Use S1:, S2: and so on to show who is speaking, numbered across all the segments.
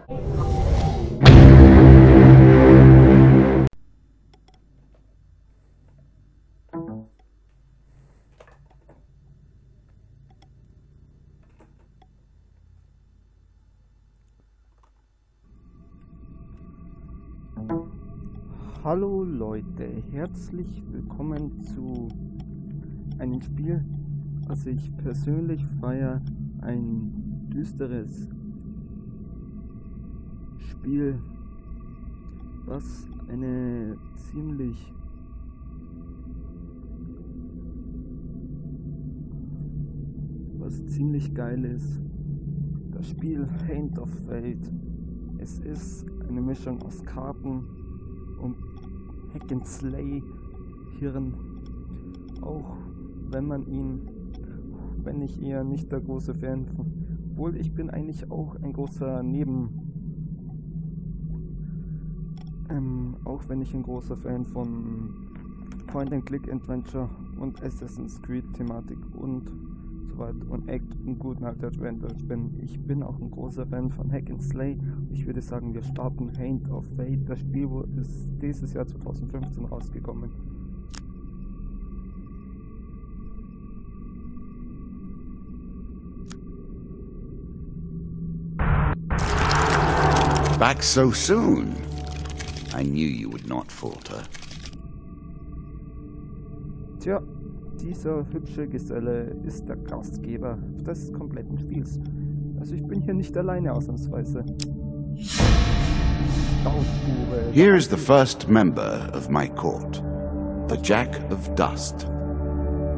S1: Hallo Leute, herzlich willkommen zu einem Spiel, also ich persönlich feiere ein düsteres Spiel, was ziemlich geil ist. Das Spiel Erscheint of Fate. Es ist eine Mischung aus Karten und Hack and Slay Hirn, auch wenn ich eher nicht der große Fan von, obwohl ich bin eigentlich auch ein großer auch wenn ich ein großer Fan von Point-and-Click-Adventure und Assassin's Creed-Thematik und so weiter und guten alten Adventures bin. Ich bin auch ein großer Fan von Hack and Slay. Ich würde sagen, wir starten Erscheint of Fate. Das Spiel ist dieses Jahr 2015 rausgekommen.
S2: Back so soon? I knew you would not falter.
S1: Tja, dieser hübsche Geselle ist der Gastgeber des kompletten Spiels. Also ich bin hier nicht alleine ausnahmsweise.
S2: Here is the first member of my court, the Jack of Dust.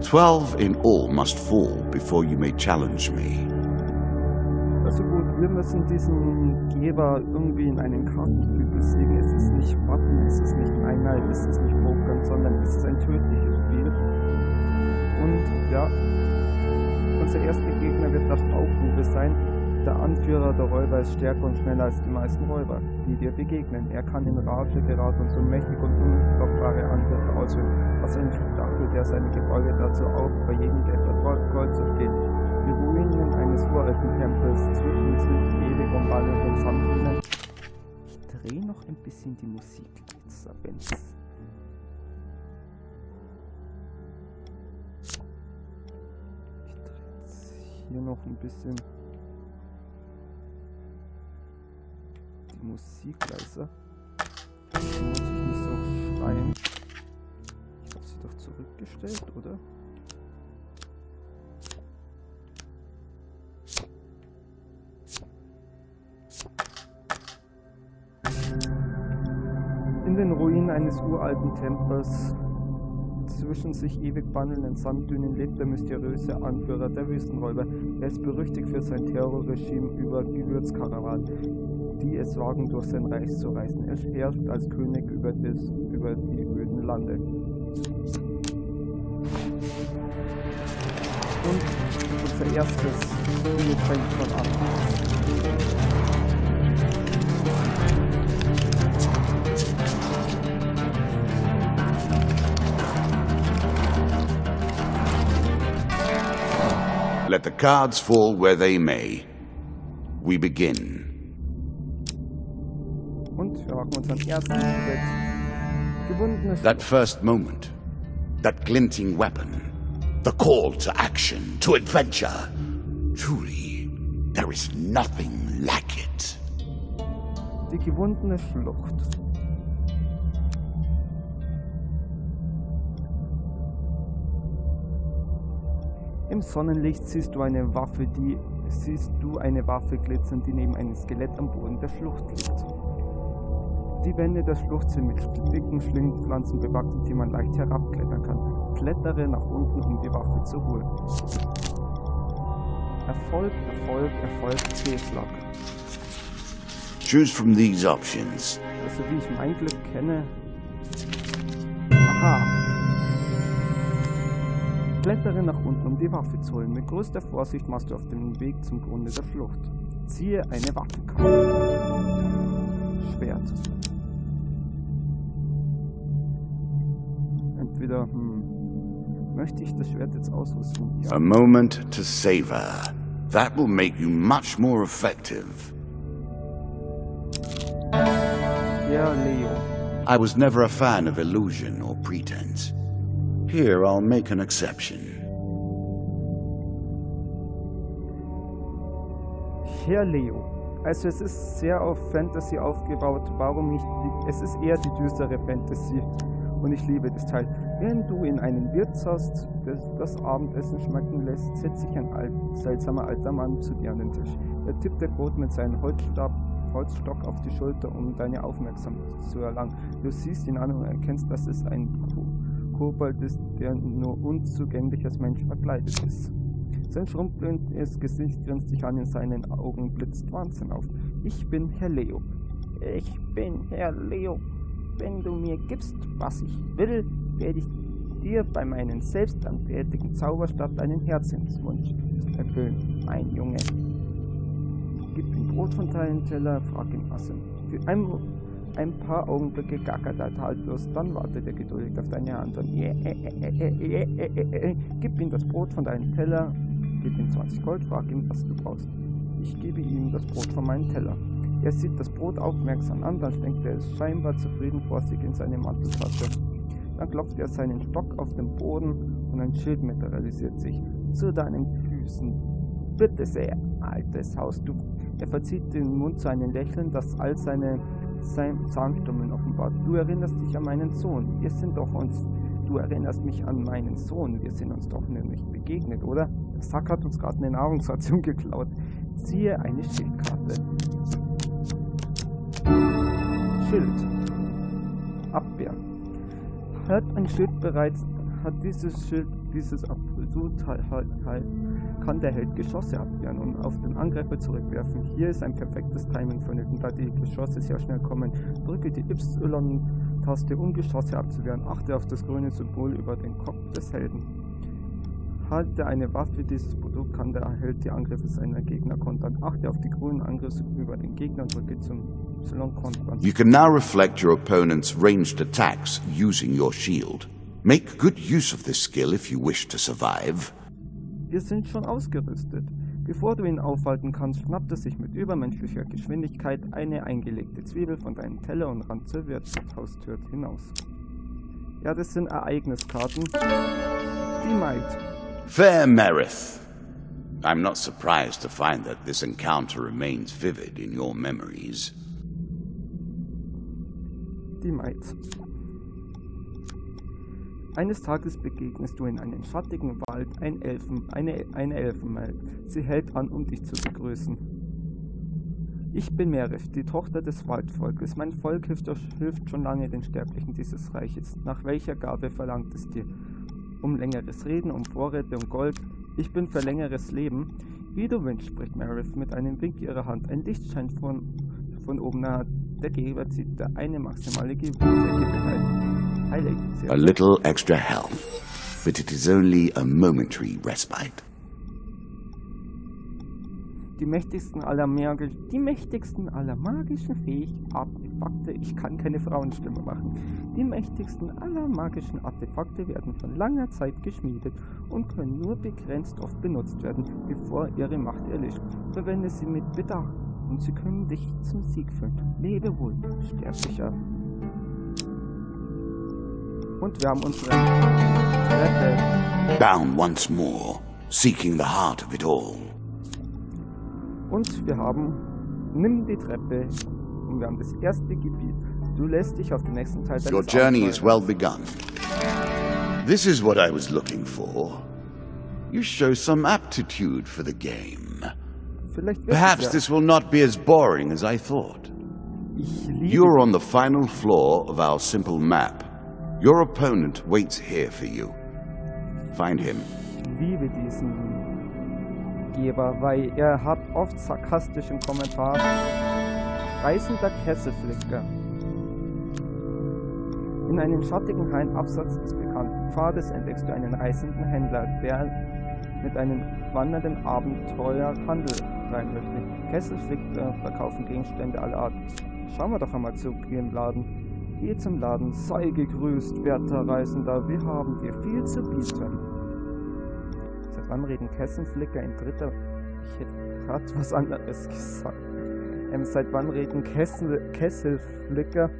S2: 12 in all must fall before you may challenge me.
S1: Also gut, wir müssen diesen Geber irgendwie in einem Kartenspiel besiegen. Es ist nicht Warten, es ist nicht Einheit, es ist nicht Pokern, sondern es ist ein tödliches Spiel. Und ja, unser erster Gegner wird der Staubhufe sein. Der Anführer der Räuber ist stärker und schneller als die meisten Räuber, die dir begegnen. Er kann in Rage geraten und so mächtig und unstoppbare Angriffe ausüben, was ein Stachel, der seine Gebäude dazu auch bei jedem Gefährliches Gold zersteht. Die Ruinen eines uralten Tempels zwischen sich ewig umwandelnden Sanddünen. Ich drehe noch ein bisschen die Musik, wenn's hier noch ein bisschen die Musik leiser. Da muss ich nicht so schreien. Ich habe sie doch zurückgestellt, oder? In den Ruinen eines uralten Tempels zwischen sich ewig wandelnden Sanddünen lebt der mysteriöse Anführer der Wüstenräuber. Er ist berüchtigt für sein Terrorregime über Gewürzkarawanen, die es wagen, durch sein Reich zu reisen. Er herrscht als König über die öden Lande. Und unser erstes Spiel fängt schon an.
S2: Let the cards fall where they may. We begin.
S1: Und wir machen unseren ersten Schritt. Gewundenes.
S2: That first moment, that glinting weapon, the call to action, to adventure. Truly, there is nothing like it.
S1: Die gewundene Schlucht. Im Sonnenlicht siehst du eine Waffe glitzern, die neben einem Skelett am Boden der Schlucht liegt. Die Wände der Schlucht sind mit dicken Schlingpflanzen bewachsen, die man leicht herabklettern kann. Klettere nach unten, um die Waffe zu holen. Erfolg, Erfolg, Erfolg, Fehlschlag.
S2: Choose from these options.
S1: Also wie ich mein Glück kenne. Aha. Klettere nach unten, um die Waffe zu holen. Mit größter Vorsicht machst du auf dem Weg zum Grunde der Schlucht. Ziehe eine Waffenkarte. Schwert. Entweder, möchte ich das Schwert jetzt ausrüsten? Ja.
S2: A moment to savor. That will make you much more effective.
S1: Herr Leo.
S2: I was never a fan of illusion or pretense. Here, I'll make an exception.
S1: Herr Leo. Also es ist sehr auf Fantasy aufgebaut. Warum nicht? Es ist eher die düstere Fantasy. Und ich liebe das Teil. Wenn du in einem Wirtshaus das Abendessen schmecken lässt, setzt sich ein seltsamer alter Mann zu dir an den Tisch. Er tippt dir Brot mit seinem Holzstock auf die Schulter, um deine Aufmerksamkeit zu erlangen. Du siehst ihn an und erkennst, dass es ein Kobold ist, der nur unzugänglich als Mensch verkleidet ist. Sein schrumpeliges Gesicht grinst dich an, in seinen Augen blitzt Wahnsinn auf. Ich bin Herr Leo. Ich bin Herr Leo. Wenn du mir gibst, was ich will, werde ich dir bei meinem selbstantätigen Zauberstab deinen Herzenswunsch erfüllen, mein Junge. Gib ihm Brot von deinem Teller, frag ihn was. Für ein paar Augenblicke gackert er haltlos, dann wartet er geduldig auf deine Hand und gib ihm das Brot von deinem Teller, gib ihm 20 Gold, frag ihn, was du brauchst. Ich gebe ihm das Brot von meinem Teller. Er sieht das Brot aufmerksam an, dann steckt er es scheinbar zufrieden vor sich in seine Manteltasche. Dann klopft er seinen Stock auf den Boden und ein Schild materialisiert sich. Zu deinen Füßen. Bitte sehr, altes Haus, du. Er verzieht den Mund zu einem Lächeln, das all seine Zahnstummeln offenbart. Du erinnerst dich an meinen Sohn. Du erinnerst mich an meinen Sohn. Wir sind uns doch nicht begegnet, oder? Der Sack hat uns gerade eine Nahrungsration geklaut. Ziehe eine Schildkarte. Schild. Abwehr. Hat ein Schild bereits, hat dieses Schild dieses Attribut kann der Held Geschosse abwehren und auf den Angreifer zurückwerfen. Hier ist ein perfektes Timing vonnöten, da die Geschosse sehr schnell kommen. Drücke die Y-Taste, um Geschosse abzuwehren. Achte auf das grüne Symbol über den Kopf des Helden. Halte eine Waffe, dieses Produkt kann der Held die Angriffe seiner Gegner kontern. Achte auf die grünen Angriffe über den Gegner und drücke zum Y-Kontern.
S2: You can now reflect your opponent's ranged attacks using your shield. Make good use of this skill if you wish to survive.
S1: Wir sind schon ausgerüstet. Bevor du ihn aufhalten kannst, schnappt er sich mit übermenschlicher Geschwindigkeit eine eingelegte Zwiebel von deinem Teller und rannt zur Wirtshaustür hinaus. Ja, das sind Ereigniskarten. Die Maid.
S2: Fair Merith. I'm not surprised to find that this encounter remains vivid in your memories.
S1: Die Maid. Eines Tages begegnest du in einem schattigen Wald eine Elfenmaid. Sie hält an, um dich zu begrüßen. Ich bin Merith, die Tochter des Waldvolkes. Mein Volk hilft schon lange den Sterblichen dieses Reiches. Nach welcher Gabe verlangt es dir? Um längeres Reden, um Vorräte, um Gold. Ich bin für längeres Leben. Wie du wünschst, spricht Merith mit einem Wink ihrer Hand. Ein Licht scheint von oben nahe. Der Geber zieht eine maximale Gebetheit.
S2: A little extra health, but it is only a momentary respite.
S1: Die mächtigsten aller magischen Artefakte, ich kann keine Frauenstimme machen. Die mächtigsten aller magischen Artefakte werden von langer Zeit geschmiedet und können nur begrenzt oft benutzt werden, bevor ihre Macht erlischt. Verwende sie mit Bedacht und sie können dich zum Sieg führen. Lebe wohl, Sterblicher. Und wir haben unsere Treppe.
S2: Down once more, seeking the heart of it all.
S1: Und wir haben, nimm die Treppe. Und wir haben das erste Gebiet. Du lässt dich auf den nächsten Teil deines
S2: Your journey is well begun. This is what I was looking for. You show some aptitude for the game. Perhaps this will not be as boring as I thought. You're on the final floor of our simple map. Your opponent waits here for you. Find him.
S1: Ich liebe diesen Geber, weil er hat oft sarkastischen Kommentar. Reißender Kesselflicker. In einem schattigen Hain abseits des bekannten Pfades entdeckst du einen reißenden Händler, der mit einem wandernden Abenteuer Handel treiben möchte. Kesselflicker verkaufen Gegenstände aller Art. Schauen wir doch einmal zu dem Laden. Geh zum Laden, sei gegrüßt, werter Reisender, wir haben dir viel zu bieten. Seit wann reden Kessenflicker in dritter? Ich hätte gerade was anderes gesagt. Seit wann reden Kesselflicker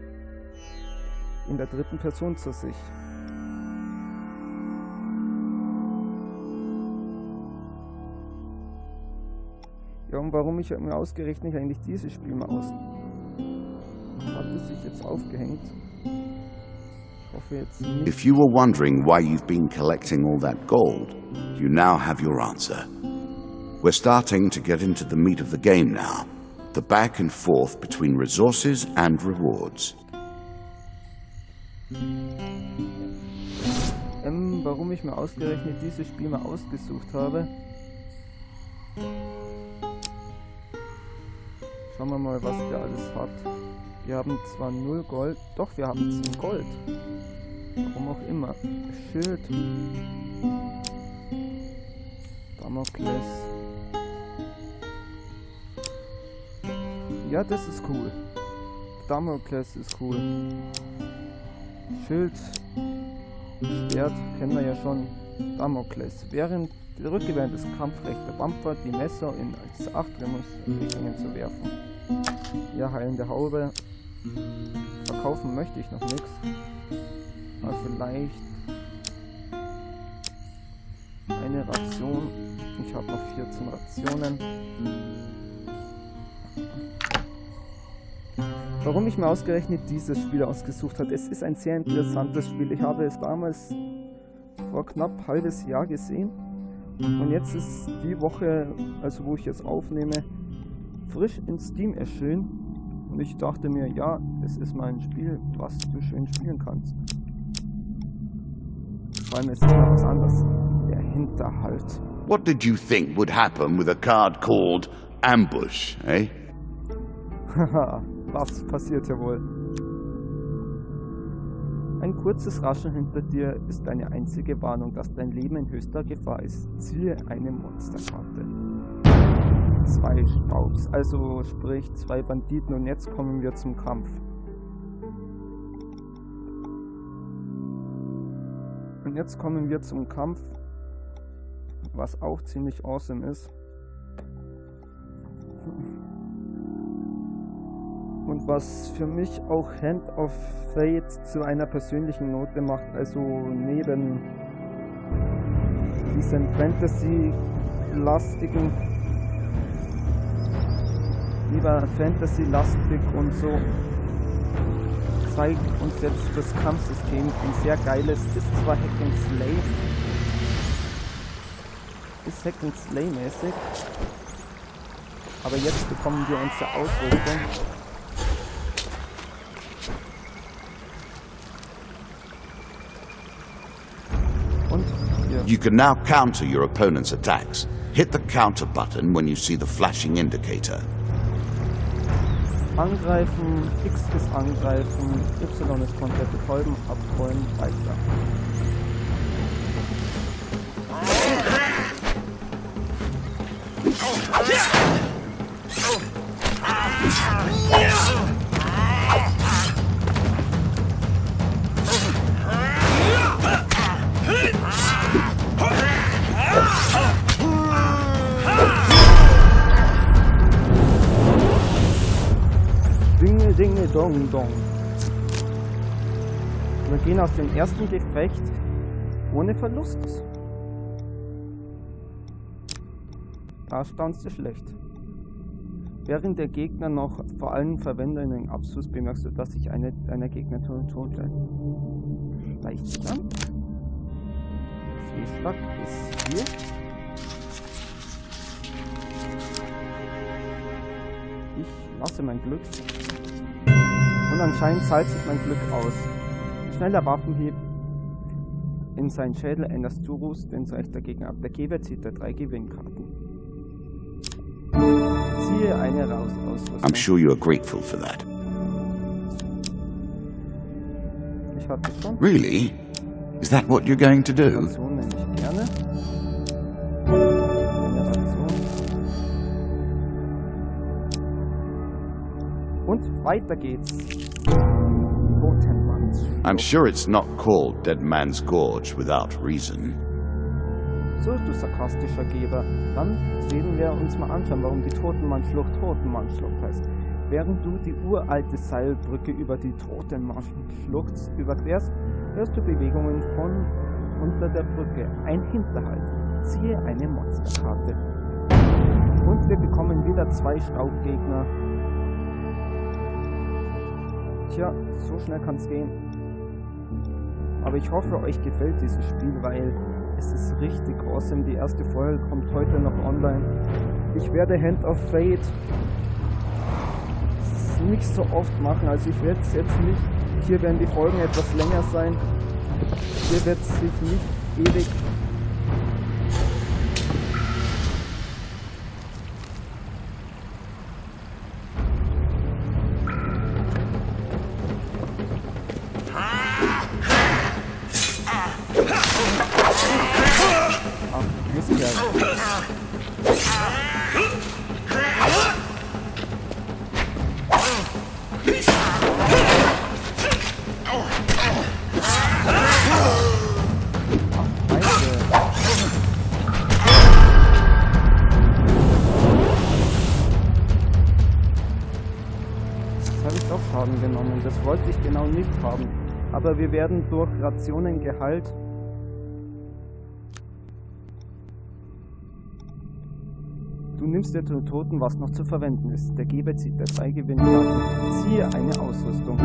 S1: in der dritten Person zu sich? Ja, und warum ich mir ausgerechnet eigentlich dieses Spiel mal aus... Hat es sich jetzt aufgehängt? Ich hoffe jetzt nicht.
S2: If you were wondering why you've been collecting all that gold, you now have your answer. We're starting to get into the meat of the game now. The back and forth between resources and rewards.
S1: Warum ich mir ausgerechnet dieses Spiel mal ausgesucht habe. Schauen wir mal, was der alles hat. Wir haben zwar 0 Gold, doch wir haben 10 Gold. Warum auch immer. Schild. Damokles. Ja, das ist cool. Damokles ist cool. Schild. Schwert kennen wir ja schon. Damokles. Während der Rückgewinn des Kampfrechts der Wampfer die Messer in als 8 Richtungen zu werfen. Ja, heilende Haube. Verkaufen möchte ich noch nichts. Aber vielleicht eine Ration. Ich habe noch 14 Rationen. Warum ich mir ausgerechnet dieses Spiel ausgesucht habe, es ist ein sehr interessantes Spiel. Ich habe es damals vor knapp ein halbes Jahr gesehen und jetzt ist die Woche, also wo ich jetzt aufnehme, frisch in Steam erschienen und ich dachte mir, ja, es ist mal ein Spiel, was du schön spielen kannst. Vor allem ist es was anderes, der Hinterhalt.
S2: What did you think would happen with a card called Ambush, eh?
S1: Haha, was passiert ja wohl? Ein kurzes Raschen hinter dir ist deine einzige Warnung, dass dein Leben in höchster Gefahr ist. Ziehe eine Monsterkarte. 2 Staubs, also sprich 2 Banditen und jetzt kommen wir zum Kampf. Und jetzt kommen wir zum Kampf, was auch ziemlich awesome ist. Und was für mich auch Hand of Fate zu einer persönlichen Note macht, also neben diesem Fantasy-lastigen, lieber Fantasy-lastig und so, zeigt uns jetzt das Kampfsystem ein sehr geiles, ist zwar Hack and Slay, ist Hack and Slay mäßig, aber jetzt bekommen wir unsere Ausrüstung.
S2: You can now counter your opponent's attacks. Hit the counter button when you see the flashing indicator.
S1: Angreifen, X ist angreifen, Y ist komplett betäuben, abrollen, weiter. Dinge, dong, dong. Wir gehen aus dem ersten Gefecht ohne Verlust. Da staunst du schlecht. Während der Gegner noch vor allem verwendenden Abschuss bemerkst du, dass sich einer Gegner tote. Leichtstand. Fehlschlag ist hier. Ich lasse mein Glück. Und anscheinend zahlt sich mein Glück aus. Ein schneller Waffenhieb in seinen Schädel änderst du Rust, den reicht der Gegner ab. Der Geber zieht 3 Gewinnkarten. Ziehe eine raus aus.
S2: I'm sure you are grateful for that.
S1: Ich hatte schon.
S2: Really? Is that what you're going to do?
S1: Ration nehme ich gerne. Eine Ration. Und weiter geht's.
S2: I'm sure it's not called Dead Man's Gorge without reason.
S1: So, du sarkastischer Geber. Dann werden wir uns mal anschauen, warum die Totenmannflucht Totenmannflucht heißt. Während du die uralte Seilbrücke über die Totenmannflucht überquerst, hörst du Bewegungen von unter der Brücke. Ein Hinterhalt. Ziehe eine Monsterkarte. Und wir bekommen wieder 2 Staubgegner. Tja, so schnell kann es gehen. Aber ich hoffe, euch gefällt dieses Spiel, weil es ist richtig awesome. Die erste Folge kommt heute noch online. Ich werde Hand of Fate nicht so oft machen, also ich werde es jetzt nicht. Hier werden die Folgen etwas länger sein. Hier wird es sich nicht ewig. Genommen. Das wollte ich genau nicht haben. Aber wir werden durch Rationen geheilt. Du nimmst dir den Toten, was noch zu verwenden ist. Der Geber zieht der 3 Gewinnkarten. Ziehe eine Ausrüstung.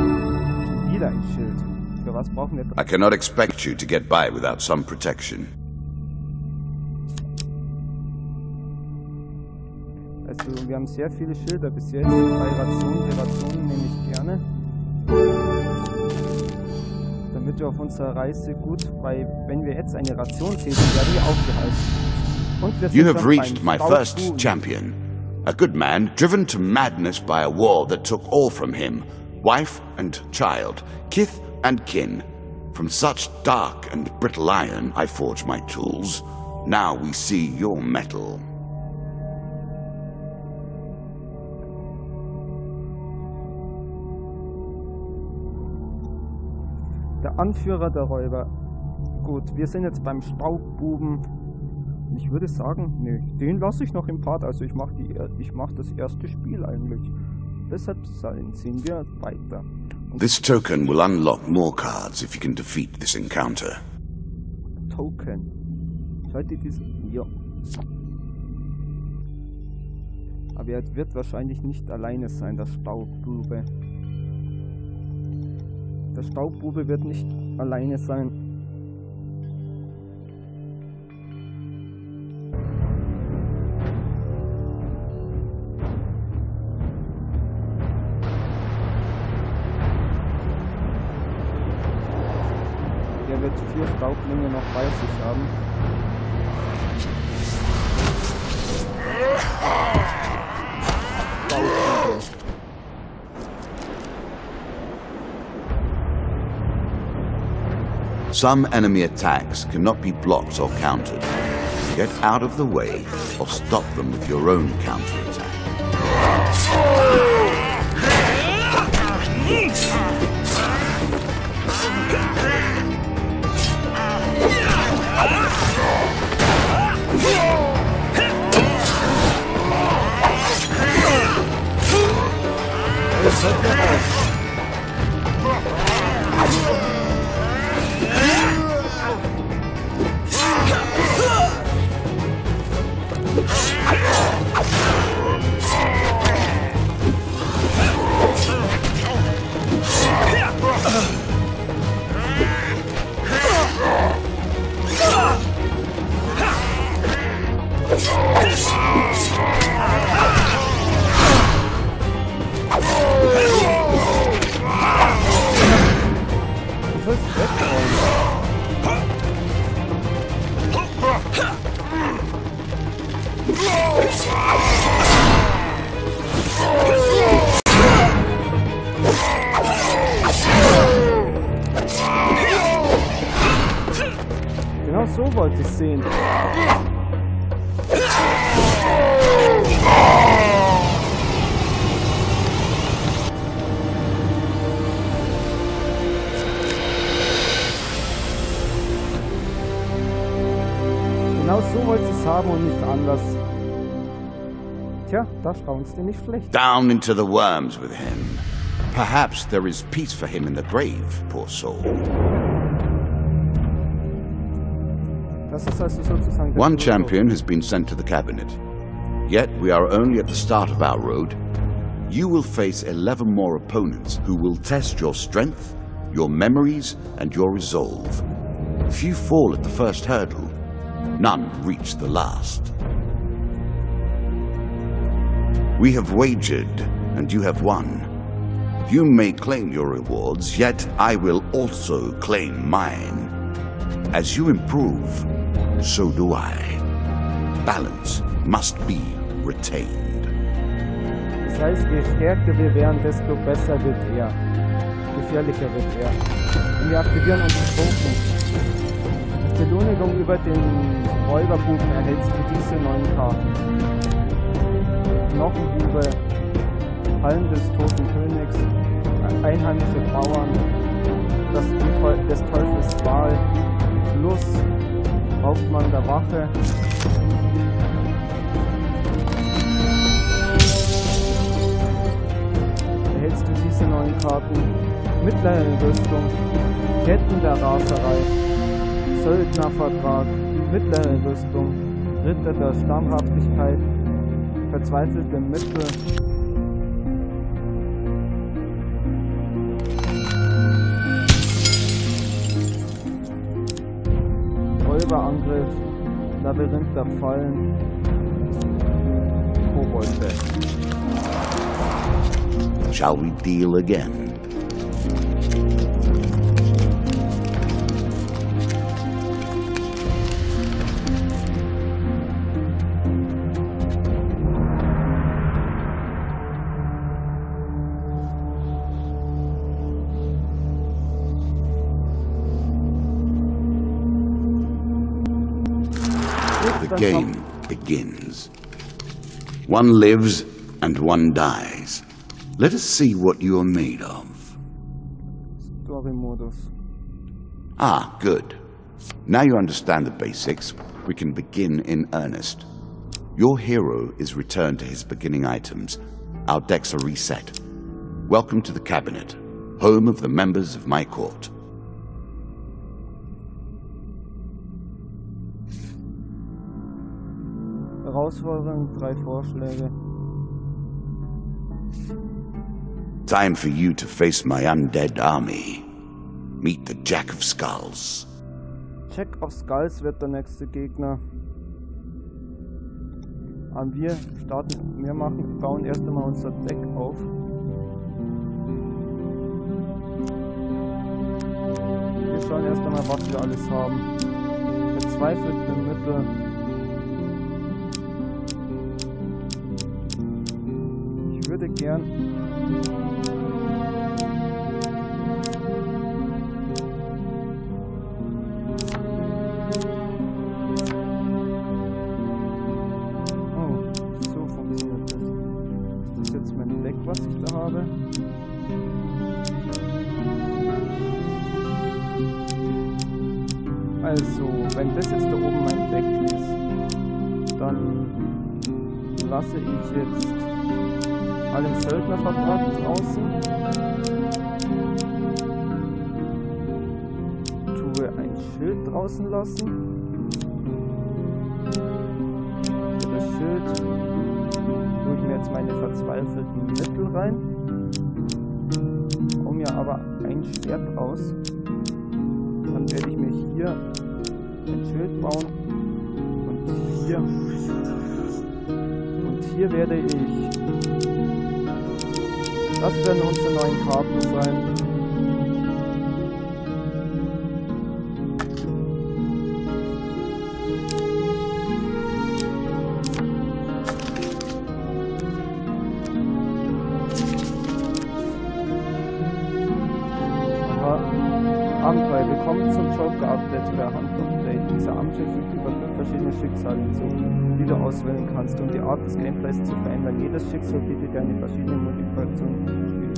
S1: Wieder ein Schild. Für was brauchen wir?
S2: I cannot expect you to get by without some protection.
S1: Also wir haben sehr viele Schilder bis jetzt. 3 Rationen. Die Rationen nehme ich gerne. Damit wir auf unserer Reise gut, weil wenn wir jetzt eine Ration täten, werden wir aufgehalten. Und wir sind
S2: You have reached my first champion. A good man driven to madness by a war that took all from him. Wife and child, kith and kin. From such dark and brittle iron I forge my tools. Now we see your metal.
S1: Der Anführer der Räuber. Gut, wir sind jetzt beim Staubbuben. Ich würde sagen, nö, den lasse ich noch im Part. Also ich mache das erste Spiel eigentlich. Deshalb ziehen wir weiter. Und
S2: this token will unlock more cards if you can defeat this encounter.
S1: Token. Schalte diese. Ja. Aber er wird wahrscheinlich nicht alleine sein, der Staubbube. Der Staubbube wird nicht alleine sein. Er wird 4 Staublinge noch bei sich haben. Staubbube.
S2: Some enemy attacks cannot be blocked or countered. Get out of the way or stop them with your own counterattack.
S1: Genau so wollte ich sehen. Genau so alles haben und nicht anders. Tja, da staunst du nicht schlecht.
S2: Down into the worms with him. Perhaps there is peace for him in the grave, poor soul.
S1: Das ist also sozusagen
S2: One champion has been sent to the cabinet. Yet we are only at the start of our road. You will face 11 more opponents who will test your strength, your memories, and your resolve. Few fall at the first hurdle. None reach the last. We have wagered, and you have won. You may claim your rewards, yet I will also claim mine. As you improve, so do I. Balance must be retained.
S1: Das heißt, je stärker wir werden, desto besser wird er. Gefährlicher wird er. Und wir aktivieren unsere Token. Als Belohnung über den Räuberbuben erhältst du diese 9 Karten. Knochenbube, Hallen des Toten Königs, einheimische Bauern, des Teufels Wahl, Fluss, Hauptmann der Wache. Erhältst du diese 9 Karten, mittlere Rüstung, Ketten der Raserei, Söldnervertrag, mittlere Rüstung, Ritter der Stammhaftigkeit, verzweifelte Mittel, Räuberangriff, Labyrinth der Fallen, Kobolde.
S2: Shall we deal again? The game begins. One lives and one dies. Let us see what you are made of.
S1: Story-Modus.
S2: Ah, good. Now you understand the basics. We can begin in earnest. Your hero is returned to his beginning items. Our decks are reset. Welcome to the cabinet, home of the members of my court.
S1: Herausforderung, 3 Vorschläge.
S2: Time for you to face my undead army. Meet the Jack of Skulls.
S1: Jack of Skulls wird der nächste Gegner. Wir bauen erst einmal unser Deck auf. Wir schauen erst einmal, was wir alles haben. Verzweifelte Mittel. Ich würde gern so funktioniert das. Das ist jetzt mein Deck, was ich da habe. Also, wenn das jetzt da oben mein Deck ist, dann lasse ich jetzt allen Söldnervertrag draußen. Tue ein Schild draußen lassen. Für das Schild tue ich mir jetzt meine verzweifelten Mittel rein. Hau mir aber ein Schwert aus. Dann werde ich mir hier ein Schild bauen. Und hier werde ich. Das werden unsere neuen Karten sein. Abenteuer. Willkommen zum Joker-Update per Hand-Update. Dieser Abenteuer fügt über 5 verschiedene Schicksale hinzu, die du auswählen kannst, um die Art des Gameplays zu verändern. Jedes Schicksal bietet dir eine verschiedene Modifikation zum Spiel.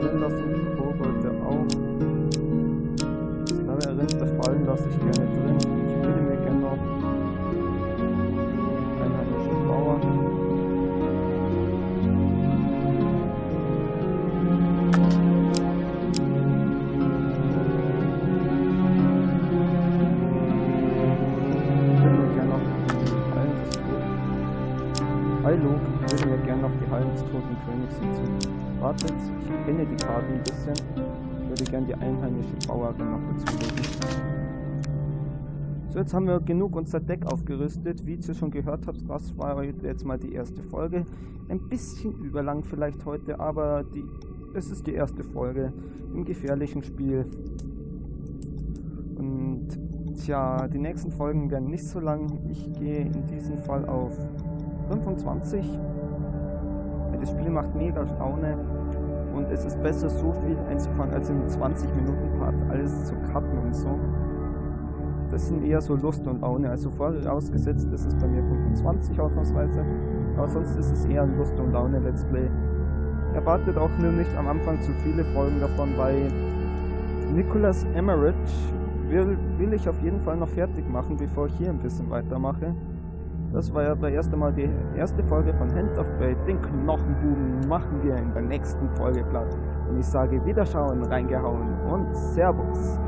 S1: drin lassen. Kobolde auch. Das Labyrinth Fallen lasse ich gerne drin. Ich würde mir gerne noch einheimische Bauer. Ich würde mir gerne noch die Hallen des Toten Königs hinzu. Wartet, ich kenne die Karten ein bisschen. Ich würde gerne die einheimische Bauerin noch dazulegen. So, jetzt haben wir genug unser Deck aufgerüstet. Wie ihr schon gehört habt, das war jetzt mal die erste Folge. Ein bisschen überlang vielleicht heute, aber es ist die erste Folge im gefährlichen Spiel. Und tja, die nächsten Folgen werden nicht so lang. Ich gehe in diesem Fall auf 25. Das Spiel macht mega Laune und es ist besser, so viel einzufangen, als im 20-Minuten-Part alles zu cutten und so. Das sind eher so Lust und Laune, also vorausgesetzt, das ist bei mir 25 ausnahmsweise, aber sonst ist es eher ein Lust und Laune Let's Play. Erwartet auch nur nicht am Anfang zu viele Folgen davon, weil Nicholas Emerich will ich auf jeden Fall noch fertig machen, bevor ich hier ein bisschen weitermache. Das war ja das erste Mal die erste Folge von Hand of Fate. Den Knochenbuben machen wir in der nächsten Folge platt. Und ich sage Wiederschauen, reingehauen und Servus.